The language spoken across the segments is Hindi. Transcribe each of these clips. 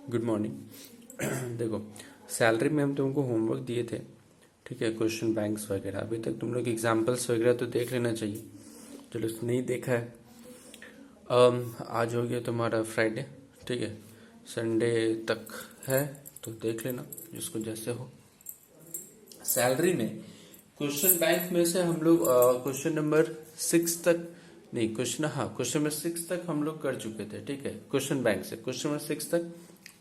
Good morning. देखो, सैलरी में हम तुमको होमवर्क दिए थे, ठीक है, क्वेश्चन बैंक्स वगैरह। अभी तक तुम लोग एग्जाम्पल्स वगैरह तो देख लेना चाहिए। चलो, नहीं देखा है, आज हो गया तुम्हारा फ्राइडे, ठीक है, संडे तक है तो देख लेना जिसको जैसे हो। सैलरी में क्वेश्चन बैंक में से हम लोग क्वेश्चन नंबर 6 तक, नहीं क्वेश्चन नंबर 6 तक हम लोग कर चुके थे, ठीक है। क्वेश्चन बैंक से क्वेश्चन नंबर 6 तक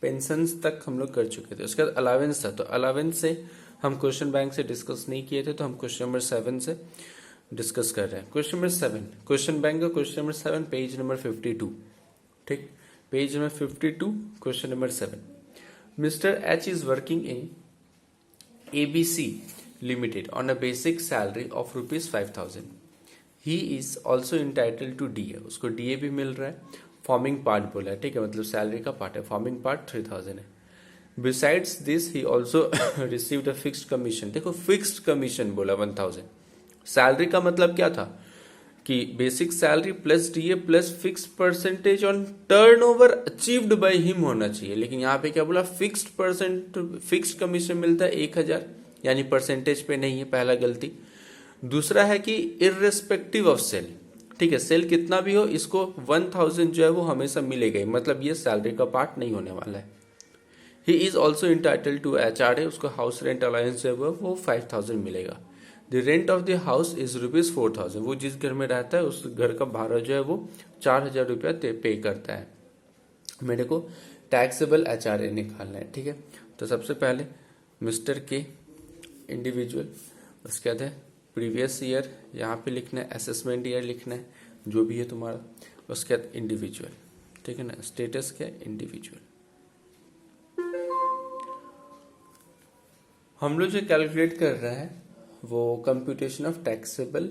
पेंशंस तक हम लोग कर चुके थे। उसके बाद अलावेंस था, तो अलावेंस से हम क्वेश्चन बैंक से डिस्कस नहीं किए थे, तो हम क्वेश्चन नंबर 7 से डिस्कस कर रहे हैं। क्वेश्चन नंबर 7 क्वेश्चन बैंक का क्वेश्चन नंबर 7 पेज नंबर 52, ठीक, page number 52 question number 7। Mister H is working in ABC Limited on a basic salary of ₹5,000. He is also entitled to DA. उसको DA भी मिल रहा है। फॉर्मिंग पार्ट बोला है, ठीक है, मतलब सैलरी का पार्ट है। फॉर्मिंग पार्ट 3,000 है। Besides this, he also received a fixed commission. देखो, फिक्स्ड कमीशन बोला 1,000। सैलरी का मतलब क्या था कि basic salary plus DA plus fix percentage on turnover achieved by him होना चाहिए, लेकिन यहाँ पे क्या बोला, फिक्स्ड कमीशन मिलता है 1,000, यानी परसेंटेज पे नहीं है, पहला गलती। दूसरा है कि इररेस्पेक्टिव ऑफ सेल, ठीक है, सेल कितना भी हो इसको 1,000 जो है वो हमेशा मिलेगा ही, मतलब ये सैलरी का पार्ट नहीं होने वाला है। He is also entitled to HRA, उसको हाउस रेंट अलाउंस जो है वो 5,000 मिलेगा। The rent of the house is ₹4,000, वो जिस घर में रहता है उस घर का भाड़ा जो है वो 4,000 रुपया पे करता है। मेरे को टैक्सेबल HRA निकालना है, ठीक है। तो सबसे पहले मिस्टर के इंडिविजुअल, उसके बाद है प्रीवियस ईयर, यहाँ पे लिखना है, असेसमेंट ईयर लिखना है, जो भी है तुम्हारा। उसके बाद इंडिविजुअल, ठीक है ना, स्टेटस क्या है, इंडिविजुअल। हम लोग जो कैलकुलेट कर रहे हैं वो computation of taxable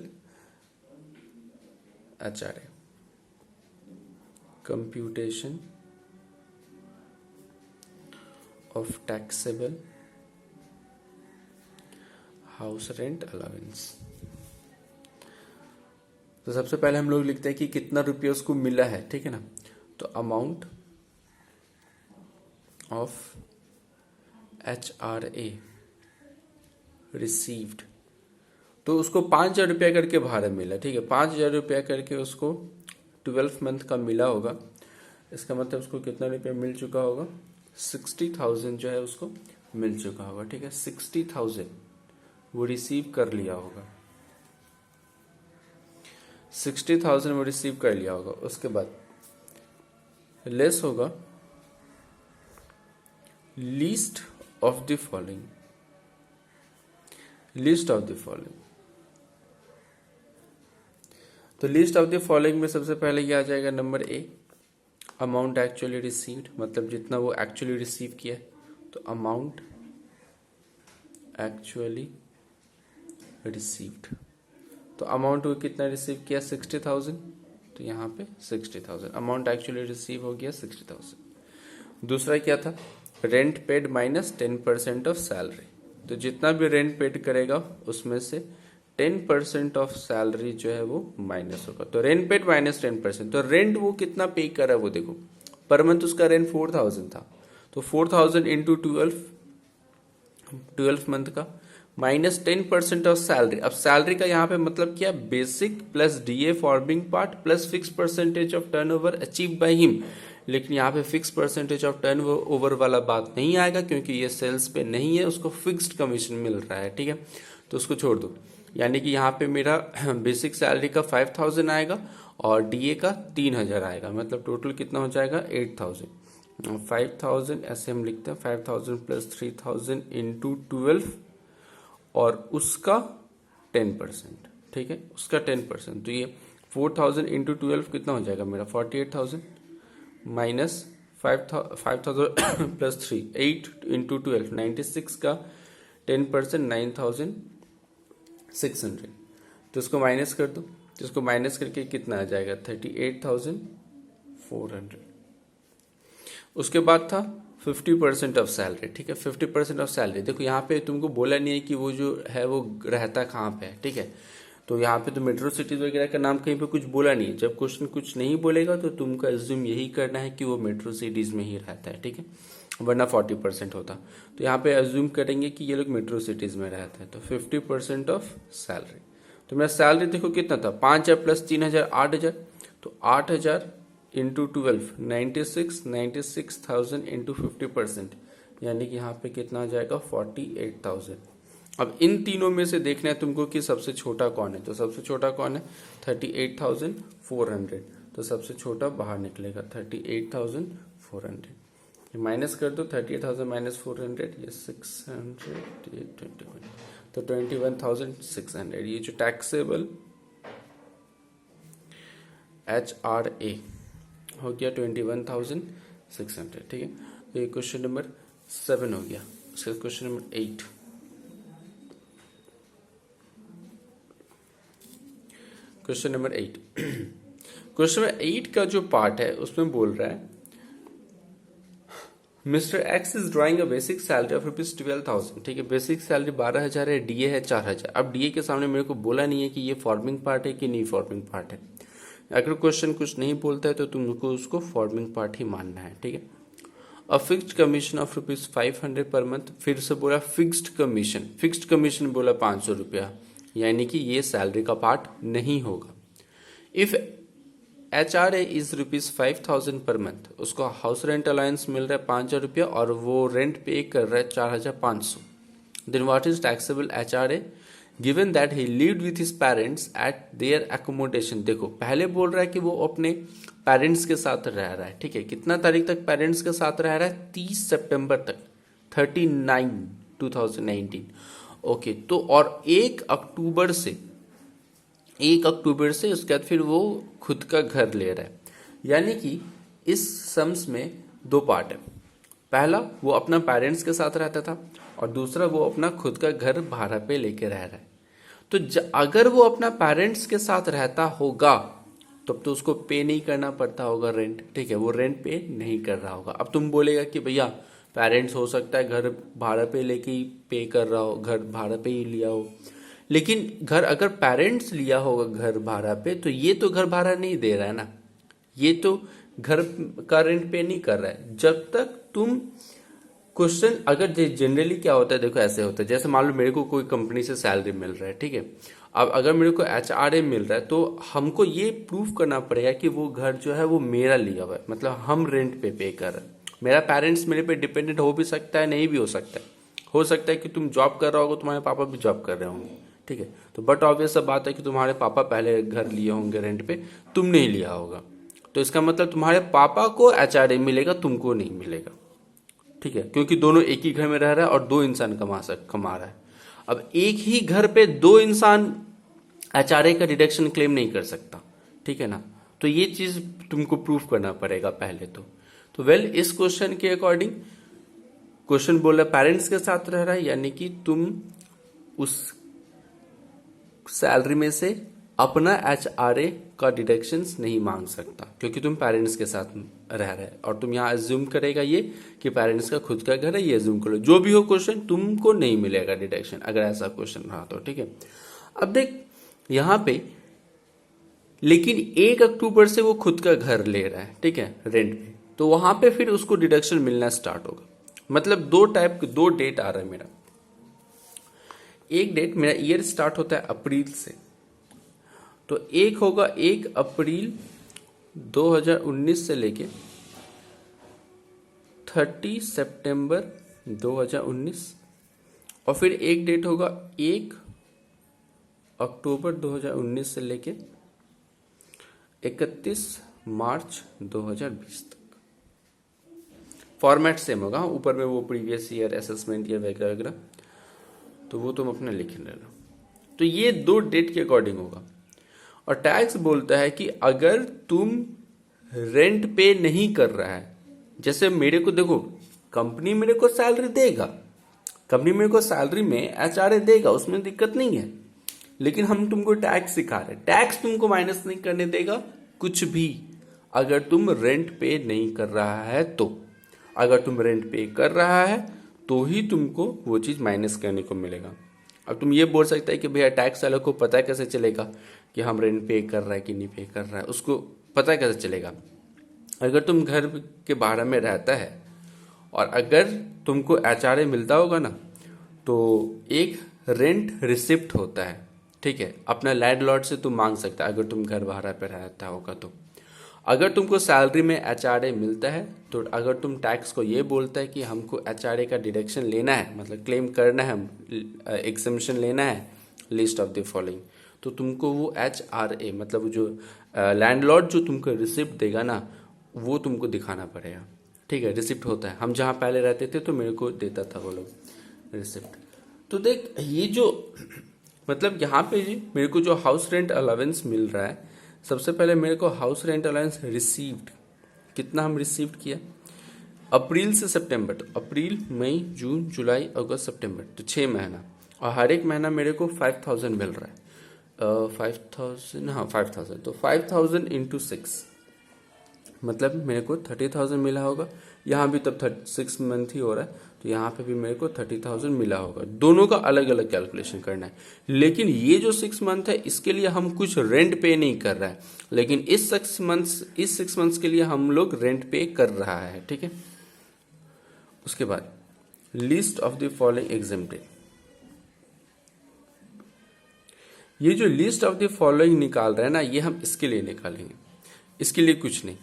HRA, computation of taxable house rent allowance. तो सबसे पहले हम लोग लिखते हैं कि कितना रुपया उसको मिला है, ठीक है ना। तो अमाउंट ऑफ HRA रिसीव्ड, तो उसको 5,000 रुपया करके भाड़ा मिला, ठीक है, 5,000 रुपया करके उसको 12 मंथ का मिला होगा। इसका मतलब उसको कितना रुपया मिल चुका होगा, 60,000 जो है उसको मिल चुका होगा, ठीक है। 60,000 वो रिसीव कर लिया होगा, 60,000 वो रिसीव कर लिया होगा। उसके बाद लेस होगा least of the following, list of the following. तो लिस्ट ऑफ द फॉलोइंग में सबसे पहले ये आ जाएगा number A, amount actually received, मतलब जितना वो एक्चुअली रिसीव किया, तो अमाउंट एक्चुअली रिसीव्ड। तो अमाउंट वो कितना रिसीव किया, 60,000, तो यहाँ पे 60,000 अमाउंट एक्चुअली रिसीव हो गया, 60,000। दूसरा क्या था, rent paid minus 10% of salary, तो जितना भी रेंट पेड करेगा उसमें से 10% ऑफ सैलरी जो है वो माइनस होगा। तो रेंट पेड माइनस 10%, तो रेंट वो कितना पे कर रहा है वो देखो, पर मंथ उसका रेंट 4,000 था, तो 4,000 इंटू 12 मंथ का माइनस 10% ऑफ सैलरी। अब सैलरी का यहाँ पे मतलब क्या, basic plus DA forming part plus fix percentage of turnover achieve by him, लेकिन यहाँ पे फिक्स परसेंटेज ऑफ टर्नओवर वाला बात नहीं आएगा क्योंकि ये सेल्स पे नहीं है, उसको फिक्स्ड कमीशन मिल रहा है, ठीक है, तो उसको छोड़ दो। यानी कि यहाँ पे मेरा बेसिक सैलरी का 5,000 आएगा और DA का 3,000 आएगा, मतलब टोटल कितना हो जाएगा, 8,000। 5,000 ऐसे हम लिखते हैं, 5,000 प्लस 3,000 इंटू 12 और उसका 10%, ठीक है, उसका 10%, तो ये 4,000 इंटू 12 कितना हो जाएगा मेरा, 48,000 माइनस 5,000 प्लस 3, 8 इंटू 12, 96 का 10%, 9,600, तो इसको माइनस कर दो, तो इसको माइनस करके कितना आ जाएगा, 38,400। उसके बाद था 50% ऑफ सैलरी, ठीक है, 50% ऑफ सैलरी। देखो यहाँ पे तुमको बोला नहीं है कि वो जो है वो रहता कहाँ पे है, ठीक है, तो यहाँ पे तो मेट्रो सिटीज वगैरह का नाम कहीं पे कुछ बोला नहीं है। जब क्वेश्चन कुछ नहीं बोलेगा तो तुमको एज्यूम यही करना है कि वो मेट्रो सिटीज में ही रहता है, ठीक है, वरना 40% होता। तो यहाँ पे एज्यूम करेंगे कि ये लोग मेट्रो सिटीज में रहते हैं। तो 50% ऑफ सैलरी। तो मेरा सैलरी देखो कितना था, 5,000 प्लस 3,000 8,000। तो 8,000 इंटू 12 96,000 इंटू 50%, यानी कि यहाँ पे कितना आ जाएगा 48,000। अब इन तीनों में से देखना है तुमको कि सबसे छोटा कौन है। तो सबसे छोटा कौन है, 38,400। तो सबसे छोटा बाहर निकलेगा 38,400। माइनस कर दो, 38,000 माइनस 400, ये 600, ये 21, तो 21,600। ये जो टैक्सेबल HRA हो गया 21,600, ठीक है। तो ये क्वेश्चन नंबर 7 हो गया। उसका question number 8, question number 8 question number 8 का जो पार्ट है उसमें बोल रहा है mister x is drawing a basic salary of ₹12,000, ठीक है। बेसिक सैलरी 12,000 है, डीए है 4,000। अब डीए के सामने मेरे को बोला नहीं है कि ये फॉर्मिंग पार्ट है कि नहीं फॉर्मिंग पार्ट है। अगर क्वेश्चन कुछ नहीं बोलता है तो तुमको उसको फॉर्मिंग पार्ट ही मानना है, ठीक है। A fixed commission of ₹500 per month, फिर से बोला फिक्स्ड कमीशन बोला 500 रुपया, यानी कि ये सैलरी का पार्ट नहीं होगा। If HRA is ₹5,000 per month, उसको हाउस रेंट अलाउंस मिल रहा है 5,000 रुपया और वो रेंट पे कर रहा है 4,500। Then what is taxable HRA given that he lived with his parents at their accommodation. देखो पहले बोल रहा है कि वो अपने पेरेंट्स के साथ रह रहा है, ठीक है। कितना तारीख तक पेरेंट्स के साथ रह रहा है, 30 सितंबर तक, 39/2019। ओके, तो और 1 अक्टूबर से उसके बाद फिर वो खुद का घर ले रहा है। यानी कि इस सम्स में 2 पार्ट है। पहला वो अपना पेरेंट्स के साथ रहता था और दूसरा वो अपना खुद का घर भाड़ा पे लेके रह रहा है। तो अगर वो अपना पेरेंट्स के साथ रहता होगा तब तो उसको पे नहीं करना पड़ता होगा रेंट, ठीक है। वो रेंट पे नहीं कर रहा होगा। अब तुम बोलेगा कि भैया पेरेंट्स हो सकता है घर भाड़ा पे लेके ही पे कर रहा हो, घर भाड़ा पे ही लिया हो, लेकिन घर अगर पेरेंट्स लिया होगा घर भाड़ा पे तो ये तो घर भाड़ा नहीं दे रहा है ना, ये तो घर का रेंट पे नहीं कर रहा है। जब तक तुम क्वेश्चन अगर जनरली क्या होता है, देखो ऐसे होता है, जैसे मान लो मेरे को कोई कंपनी से सैलरी मिल रहा है, ठीक है। अब अगर मेरे को HRA मिल रहा है तो हमको ये प्रूफ करना पड़ेगा कि वो घर जो है वो मेरा लिया हुआ है, मतलब हम रेंट पे कर रहे हैं। मेरा पेरेंट्स मेरे पे डिपेंडेंट हो भी सकता है, नहीं भी हो सकता है। हो सकता है कि तुम जॉब कर रहा होगा, तुम्हारे पापा भी जॉब कर रहे होंगे, ठीक है। तो बट ऑब्वियस सा बात है कि तुम्हारे पापा पहले घर लिए होंगे रेंट पे, तुम नहीं लिया होगा। तो इसका मतलब तुम्हारे पापा को HRA मिलेगा, तुमको नहीं मिलेगा, ठीक है, क्योंकि दोनों एक ही घर में रह रहा है और 2 इंसान कमा रहा है। अब एक ही घर पे 2 इंसान HRA का डिडक्शन क्लेम नहीं कर सकता, ठीक है ना। तो ये चीज तुमको प्रूफ करना पड़ेगा पहले तो वेल इस क्वेश्चन के अकॉर्डिंग क्वेश्चन बोला पेरेंट्स के साथ रह रहा है, यानी कि तुम उस सैलरी में से अपना HRA का डिडक्शंस नहीं मांग सकता क्योंकि तुम पेरेंट्स के साथ रह रहे हैं। और तुम यहाँ एज्यूम करेगा ये कि पेरेंट्स का खुद का घर है, ये एज्यूम करो। जो भी हो क्वेश्चन तुमको नहीं मिलेगा डिडक्शन अगर ऐसा क्वेश्चन रहा तो, ठीक है। अब देख यहाँ पे लेकिन 1 अक्टूबर से वो खुद का घर ले रहा है, ठीक है, रेंट पे, तो वहां पे फिर उसको डिडक्शन मिलना स्टार्ट होगा। मतलब 2 डेट आ रहा है मेरा। एक डेट मेरा ईयर स्टार्ट होता है अप्रैल से, तो एक होगा 1 अप्रैल 2019 से लेके 30 सितंबर 2019, और फिर एक डेट होगा 1 अक्टूबर 2019 से लेके 31 मार्च 2020 तक। फॉर्मेट सेम होगा, ऊपर में वो प्रीवियस ईयर असेसमेंट ईयर वगैरह वगैरह, तो वो तुम अपने लिख लेना। तो ये 2 डेट के अकॉर्डिंग होगा। और टैक्स बोलता है कि अगर तुम रेंट पे नहीं कर रहा है, जैसे मेरे को देखो कंपनी मेरे को सैलरी देगा, कंपनी मेरे को सैलरी में HRA देगा, उसमें दिक्कत नहीं है, लेकिन हम तुमको टैक्स सिखा रहे हैं। टैक्स तुमको माइनस नहीं करने देगा कुछ भी अगर तुम रेंट पे नहीं कर रहा है तो। अगर तुम रेंट पे कर रहा है तो ही तुमको वो चीज माइनस करने को मिलेगा। अब तुम ये बोल सकते हैं कि भैया टैक्स वाले को पता कैसे चलेगा कि हम रेंट पे कर रहा है कि नहीं पे कर रहा है, उसको पता कैसे चलेगा? अगर तुम घर के भाड़ा में रहता है और अगर तुमको एचआरए मिलता होगा ना, तो एक रेंट रिसिप्ट होता है, ठीक है, अपना लैंडलॉर्ड से तुम मांग सकता है अगर तुम घर भाड़ा पे रहता होगा तो। अगर तुमको सैलरी में एचआरए मिलता है तो अगर तुम टैक्स को ये बोलता है कि हमको एचआरए का डिडक्शन लेना है, मतलब क्लेम करना है, एग्जम्पशन लेना है लिस्ट ऑफ द फॉलोइंग, तो तुमको वो एचआरए मतलब जो लैंडलॉर्ड जो तुमको रिसिप्ट देगा ना, वो तुमको दिखाना पड़ेगा, ठीक है। रिसिप्ट होता है, हम जहाँ पहले रहते थे तो मेरे को देता था वो लोग रिसिप्ट। तो देख ये जो मतलब यहाँ पे जी मेरे को जो हाउस रेंट अलावेंस मिल रहा है, सबसे पहले मेरे को हाउस रेंट अलाउंस रिसीव्ड कितना हम रिसीव्ड किया अप्रैल से सितंबर, तो अप्रैल मई जून जुलाई अगस्त सितंबर, तो 6 महीना, और हर एक महीना मेरे को 5000 मिल रहा है। 5000, हाँ 5000, तो 5000 इंटू 6 मतलब मेरे को 30,000 मिला होगा। यहाँ भी तब 6 मंथ ही हो रहा है, तो यहाँ पे भी मेरे को 30,000 मिला होगा। दोनों का अलग अलग कैलकुलेशन करना है, लेकिन ये जो 6 मंथ है इसके लिए हम कुछ रेंट पे नहीं कर रहा है, लेकिन इस 6 मंथ्स के लिए हम लोग रेंट पे कर रहा है, ठीक है। उसके बाद list of the following exempted, ये जो लिस्ट ऑफ द फॉलोइंग निकाल रहे हैं ना, ये हम इसके लिए निकालेंगे, इसके लिए कुछ नहीं,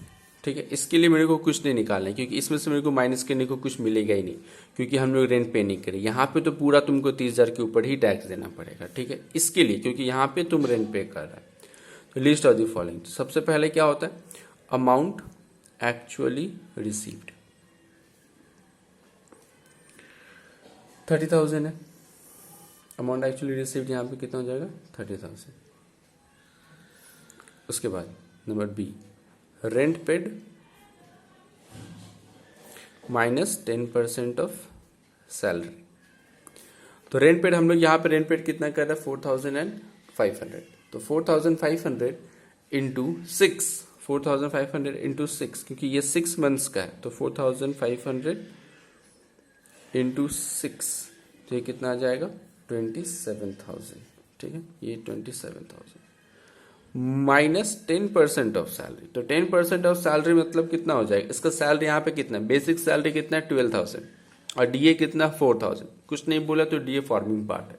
ठीक है। इसके लिए मेरे को कुछ नहीं निकालना है, क्योंकि इसमें से मेरे को माइनस करने को कुछ मिलेगा ही नहीं, क्योंकि हम लोग रेंट पे नहीं करें। यहाँ पे तो पूरा तुमको 30,000 के ऊपर ही टैक्स देना पड़ेगा, ठीक है, इसके लिए, क्योंकि यहाँ पे तुम रेंट पे कर रहा है। तो लिस्ट ऑफ द फॉलोइंग, सबसे पहले क्या होता है, अमाउंट एक्चुअली रिसीव्ड 30,000 है, अमाउंट एक्चुअली रिसीव्ड यहाँ पे कितना हो जाएगा 30,000। उसके बाद number B, rent paid minus 10% of salary. तो रेंट पेड हम लोग यहाँ पे रेंट पेड कितना कर रहे हैं 4,500, तो 4,500 इंटू 6, 4,500 इंटू 6, क्योंकि ये 6 मंथ्स का है, तो 4,500 इंटू 6, तो ये कितना आ जाएगा 27,000, ठीक है, ये 27,000 माइनस 10% ऑफ सैलरी। तो 10% ऑफ सैलरी मतलब कितना हो जाएगा, इसका सैलरी यहाँ पे कितना है, बेसिक सैलरी कितना है 12,000, और डीए कितना 4,000, कुछ नहीं बोला तो डीए फॉर्मिंग पार्ट है,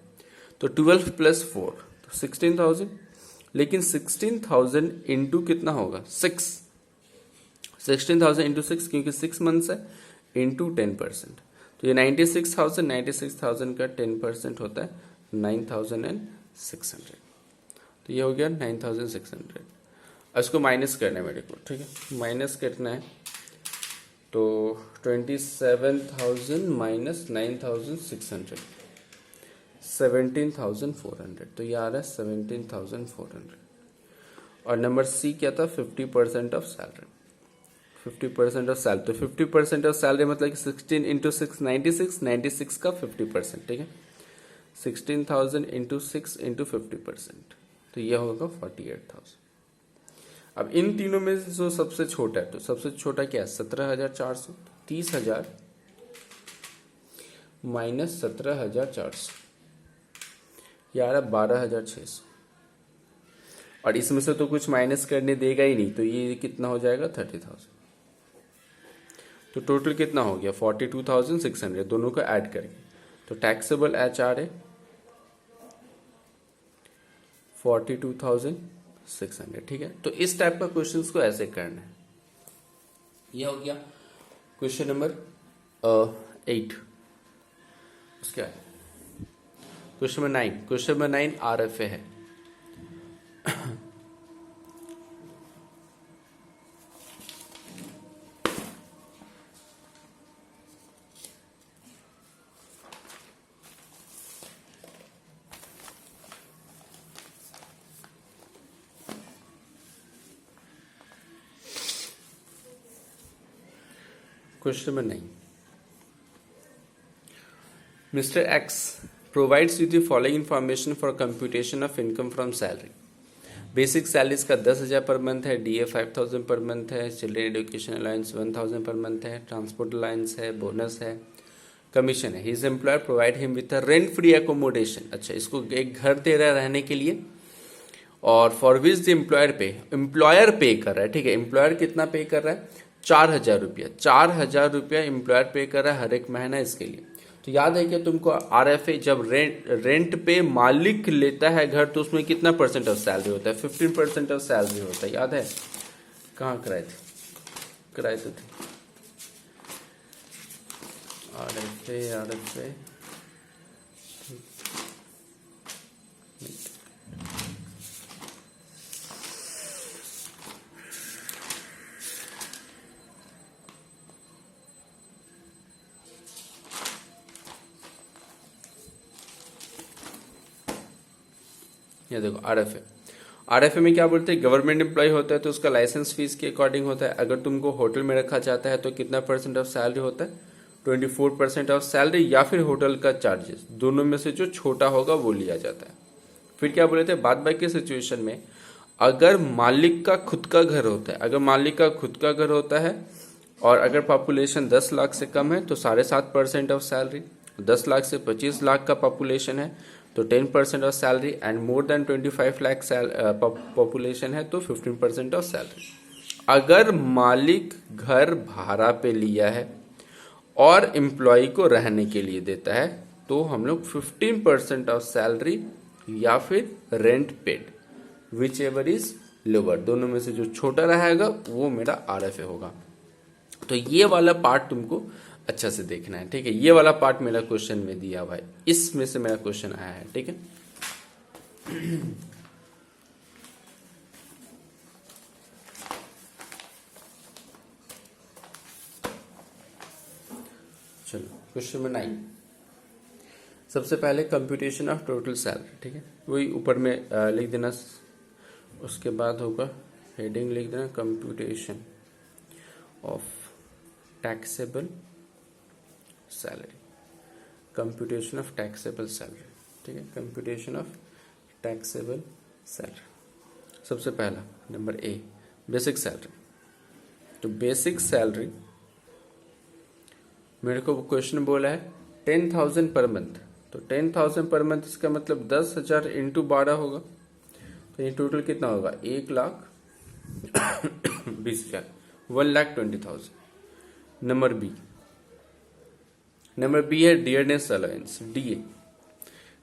तो 12 प्लस 4 तो 16,000, लेकिन 16,000 इंटू कितना होगा 6, 16,000 इंटू 6, क्योंकि 6 मंथ्स है, इंटू 10%, तो ये 96,000 का 10% होता है 9,600, तो ये हो गया 9,600। इसको माइनस करना है मेरे को, ठीक है, माइनस करना है, तो 27,000 माइनस 9,600 17,400, तो ये आ रहा है 17,400। और नंबर सी क्या था 50% ऑफ सैलरी, 50% ऑफ सैलरी, तो 50% ऑफ सैलरी मतलब कि 16 इंटू 6 96 का 50%, ठीक है, 16,000 इंटू 6 इंटू 50%, तो यह होगा 48,000। अब इन तीनों में से जो सबसे छोटा है, तो सबसे छोटा क्या है 17,400, 30,000 माइनस 17,400, यार 12,600, और इसमें से तो कुछ माइनस करने देगा ही नहीं, तो ये कितना हो जाएगा 30,000, तो टोटल कितना हो गया 42,600 दोनों को ऐड करके। तो टैक्सेबल एचआरए 42,600, ठीक है। तो इस टाइप का क्वेश्चंस को ऐसे करना है। ये हो गया क्वेश्चन नंबर 8। उसके बाद question number 9, question number 9 RFA है। Question number 9. Mr. X provides you the following information for computation of income from salary. Basic salaries का 10,000 पर मंथ है, डीए 5,000 पर मंथ है, children education allowance 1,000 per month है, ट्रांसपोर्ट अलाउंस है, बोनस है, कमीशन है। His employer provide him with a rent free accommodation, अच्छा इसको एक घर दे रहा है रहने के लिए, और फॉर विच द एम्प्लॉयर पे कर रहा है, ठीक है, एम्प्लॉयर कितना पे कर रहा है, 4,000 रुपया, 4,000 रुपया एम्प्लॉयर पे कर रहा है हर एक महीना इसके लिए। तो याद है कि तुमको RFA जब रेंट पे मालिक लेता है घर तो उसमें कितना परसेंट ऑफ सैलरी होता है, 15% ऑफ सैलरी होता है, याद है, कहाँ कराए तो थे RFA ये देखो RFA में क्या बोलते हैं, गवर्नमेंट एम्प्लॉय होता है तो उसका लाइसेंस फीस के अकॉर्डिंग होता है। अगर तुमको होटल में रखा जाता है तो कितना परसेंट ऑफ सैलरी होता है, 24% ऑफ सैलरी, या फिर होटल का चार्जेस, दोनों में से जो छोटा होगा वो लिया जाता है। फिर क्या बोले थे, बाद बाकी सिचुएशन में अगर मालिक का खुद का घर होता है, अगर मालिक का खुद का घर होता है और अगर पॉपुलेशन 10 लाख से कम है तो 7.5% ऑफ सैलरी, 10 लाख से 25 लाख का पॉपुलेशन है तो 10% of salary, and more than 25 lakh population है तो 15% ऑफ सैलरी। अगर मालिक घर भाड़ा पे लिया है और एम्प्लॉय को रहने के लिए देता है तो हम लोग 15% ऑफ सैलरी या फिर rent paid, which ever is lower, दोनों में से जो छोटा रहेगा वो मेरा RFA होगा। तो ये वाला पार्ट तुमको अच्छा से देखना है, ठीक है, ये वाला पार्ट मेरा क्वेश्चन में दिया हुआ है, इसमें से मेरा क्वेश्चन आया है, ठीक है। चलो क्वेश्चन नंबर 9, सबसे पहले कंप्यूटेशन ऑफ टोटल सैलरी, ठीक है, वही ऊपर में लिख देना, उसके बाद होगा हेडिंग लिख देना computation of taxable salary, computation of taxable salary, ठीक है, कंप्यूटेशन ऑफ टैक्सेबल सैलरी। सबसे पहला नंबर A, बेसिक सैलरी। तो बेसिक सैलरी मेरे को क्वेश्चन बोला है 10,000 पर मंथ, तो 10,000 पर मंथ इसका मतलब 10,000 इंटू 12 होगा, तो ये टोटल कितना होगा, 1,20,000, 1,20,000। नंबर बी है डियरनेस अलाउंस,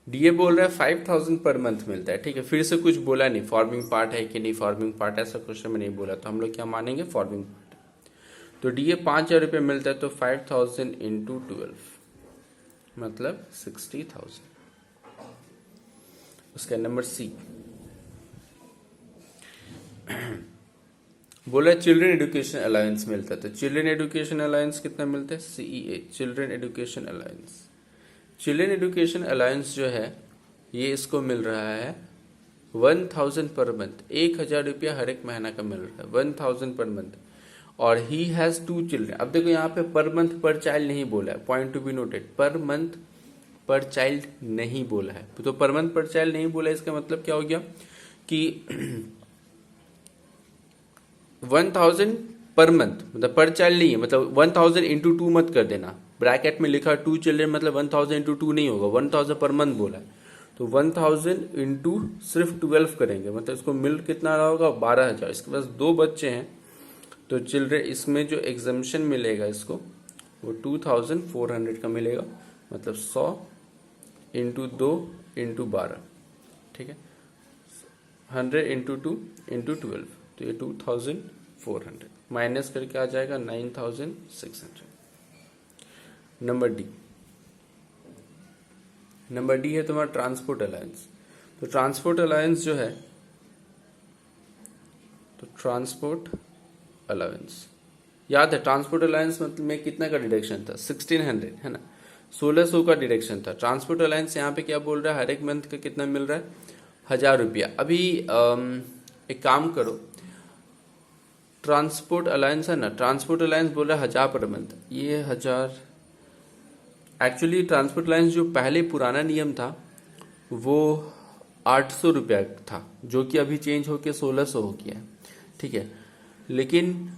डीए बोल रहा है 5,000 पर मंथ मिलता है, ठीक है, फिर से कुछ बोला नहीं, फॉर्मिंग पार्ट है कि नहीं फॉर्मिंग पार्ट, ऐसा क्वेश्चन में नहीं बोला, तो हम लोग क्या मानेंगे, फॉर्मिंग पार्ट। तो डीए 5,000 रुपये मिलता है तो 5,000 इंटू 12 मतलब 60,000। उसका नंबर सी बोला चिल्ड्रन एजुकेशन अलाउंस मिलता है, तो चिल्ड्रन एजुकेशन अलाउंस कितना मिलता है, CEA, children education allowance. Children education allowance जो है ये इसको मिल रहा है 1,000 पर मंथ, 1,000 रुपया हर एक महीना का मिल रहा है, 1,000 पर मंथ, और ही हैज 2 चिल्ड्रन। अब देखो यहाँ पे पर मंथ पर चाइल्ड नहीं बोला है, point to be noted, per month पर चाइल्ड नहीं बोला है, तो पर मंथ पर चाइल्ड नहीं बोला, इसका मतलब क्या हो गया कि 1,000 पर मंथ मतलब पर चाइल्ड नहीं है, मतलब 1,000 इंटू 2 मत कर देना, ब्रैकेट में लिखा 2 चिल्ड्रन मतलब 1,000 इंटू 2 नहीं होगा, 1,000 पर मंथ बोला है, तो 1,000 इंटू सिर्फ 12 करेंगे, मतलब इसको मिल कितना रहा होगा, 12,000। इसके पास 2 बच्चे हैं तो चिल्ड्रन इसमें जो एग्जम्पशन मिलेगा इसको वो 2,400 का मिलेगा, मतलब 100 इंटू 2 इंटू 12, ठीक है, 100 इंटू 2 इंटू 12, तो ये 2,400 माइनस करके आ जाएगा 9,600। नंबर डी है तुम्हारा ट्रांसपोर्ट अलायंस। तो ट्रांसपोर्ट अलायंस जो है, तो ट्रांसपोर्ट अलाउंस याद है, ट्रांसपोर्ट अलायंस मतलब में कितना का डिडक्शन था, 1,600 है ना, 1,600 का डिडक्शन था। ट्रांसपोर्ट अलायंस यहाँ पे क्या बोल रहा है, हर एक मंथ का कितना मिल रहा है, 1,000 रुपया। अभी एक काम करो, ट्रांसपोर्ट अलायंस है ना, ट्रांसपोर्ट अलायंस बोल रहा है 1,000 पर मंथ, ये 1,000 एक्चुअली ट्रांसपोर्ट अलायंस जो पहले पुराना नियम था वो 800 रुपया था, जो कि अभी चेंज होके 1,600 हो गया है, ठीक है, लेकिन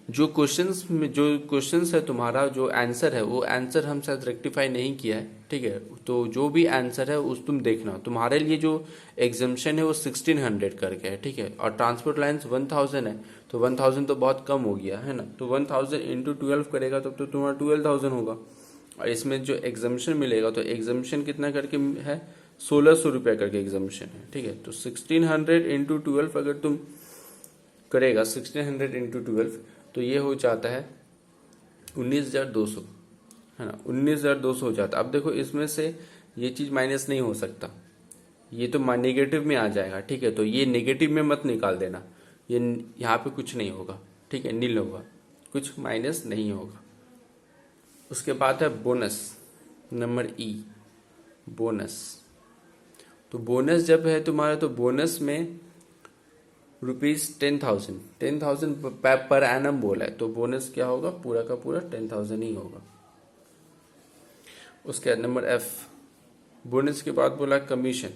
जो क्वेश्चंस है तुम्हारा, जो आंसर है वो आंसर हम शायद रेक्टिफाई नहीं किया है, ठीक है। तो जो भी आंसर है उस तुम देखना। तुम्हारे लिए जो एग्जाम्शन है वो 1600 करके है, ठीक है। और ट्रांसपोर्ट लाइन्स 1000 है, तो 1000 तो बहुत कम हो गया है ना। तो 1000 इंटू 12 करेगा तब तो तुम्हारा 12000 होगा। और इसमें जो एग्जाम्शन मिलेगा, तो एग्जाम्शन कितना करके है, 1600 रुपया करके एग्जाम्शन है, ठीक है। तो 1600 इंटू 12 अगर तुम करेगा, 1600 इंटू 12, तो ये हो जाता है 19200, है ना। 19200 हो जाता है। अब देखो इसमें से ये चीज माइनस नहीं हो सकता, ये तो नेगेटिव में आ जाएगा, ठीक है। तो ये नेगेटिव में मत निकाल देना, ये यहाँ पे कुछ नहीं होगा, ठीक है, नील होगा, कुछ माइनस नहीं होगा। उसके बाद है बोनस, नंबर ई, बोनस। तो बोनस जब है तुम्हारा, तो बोनस में ₹10,000 10,000 पर एनम बोला है, तो बोनस क्या होगा, पूरा का पूरा 10,000 ही होगा। उसके बाद नंबर एफ, बोनस के बाद बोला कमीशन।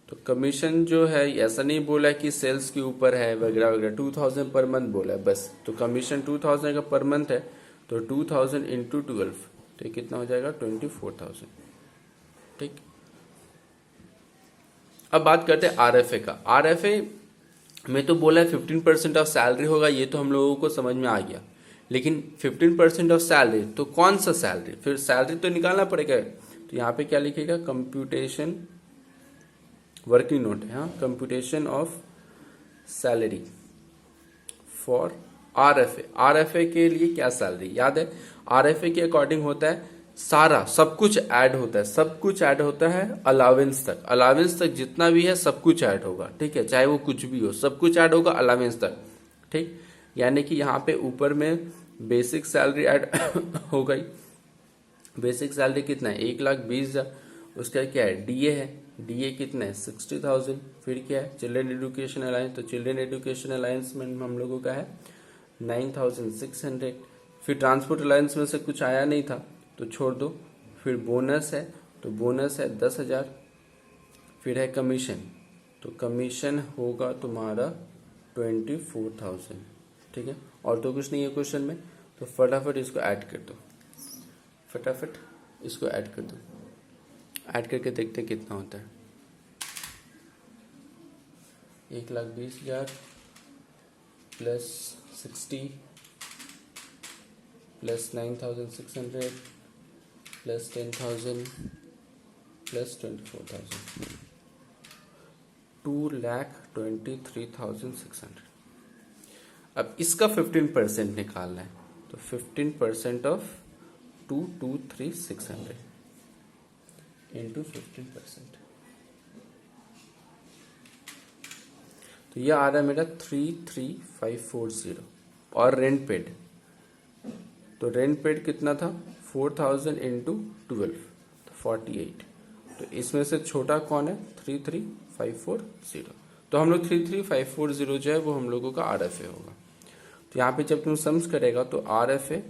तो कमीशन जो है ऐसा नहीं बोला कि सेल्स के ऊपर है वगैरह वगैरह, 2000 पर मंथ बोला है बस। तो कमीशन 2000 का पर मंथ है, तो 2000 इंटू 12, तो कितना हो जाएगा, 24,000, ठीक। अब बात करते हैं आरएफए का। आरएफए में तो बोला है 15% ऑफ सैलरी होगा, ये तो हम लोगों को समझ में आ गया। लेकिन 15% ऑफ सैलरी, तो कौन सा सैलरी, फिर सैलरी तो निकालना पड़ेगा। तो यहाँ पे क्या लिखेगा, कंप्यूटेशन, वर्किंग नोट है, हाँ, computation of salary for RFA. RFA के लिए क्या सैलरी, याद है आरएफए के अकॉर्डिंग होता है सारा, सब कुछ ऐड होता है, सब कुछ ऐड होता है अलावेंस तक। अलावेंस तक जितना भी है सब कुछ ऐड होगा, ठीक है, चाहे वो कुछ भी हो, सब कुछ ऐड होगा अलावेंस तक, ठीक। यानी कि यहाँ पे ऊपर में बेसिक सैलरी ऐड हो गई। बेसिक सैलरी कितना है, 1,20,000। उसका क्या है, डीए है, डीए कितना है, 60,000। फिर क्या है, चिल्ड्रन एजुकेशन अलायंस, तो चिल्ड्रन एजुकेशन अलायंस में हम लोगों का है 9,600। फिर ट्रांसपोर्ट अलायंस में से कुछ आया नहीं था तो छोड़ दो। फिर बोनस है, तो बोनस है 10,000। फिर है कमीशन, तो कमीशन होगा तुम्हारा 24,000, ठीक है। और तो कुछ नहीं है क्वेश्चन में, तो फटाफट इसको ऐड कर दो, फटाफट इसको ऐड कर दो। ऐड करके देखते हैं कितना होता है। 1,20,000 प्लस 60 प्लस 9,600 प्लस 10,000 प्लस 24,000, 2,23,600। अब इसका 15% निकालना है, तो 15% ऑफ 2,23,600 इंटू 15%, तो यह आ रहा है मेरा 3,3,540। और रेंट पेड, तो रेंट पेड कितना था, 4,000 इंटू 12, तो 48। तो इसमें से छोटा कौन है, 3,3,540। तो हम लोग 3,3,540 जो है वो हम लोगों का आरएफए होगा। तो यहाँ पे जब तुम सम्स करेगा तो आरएफए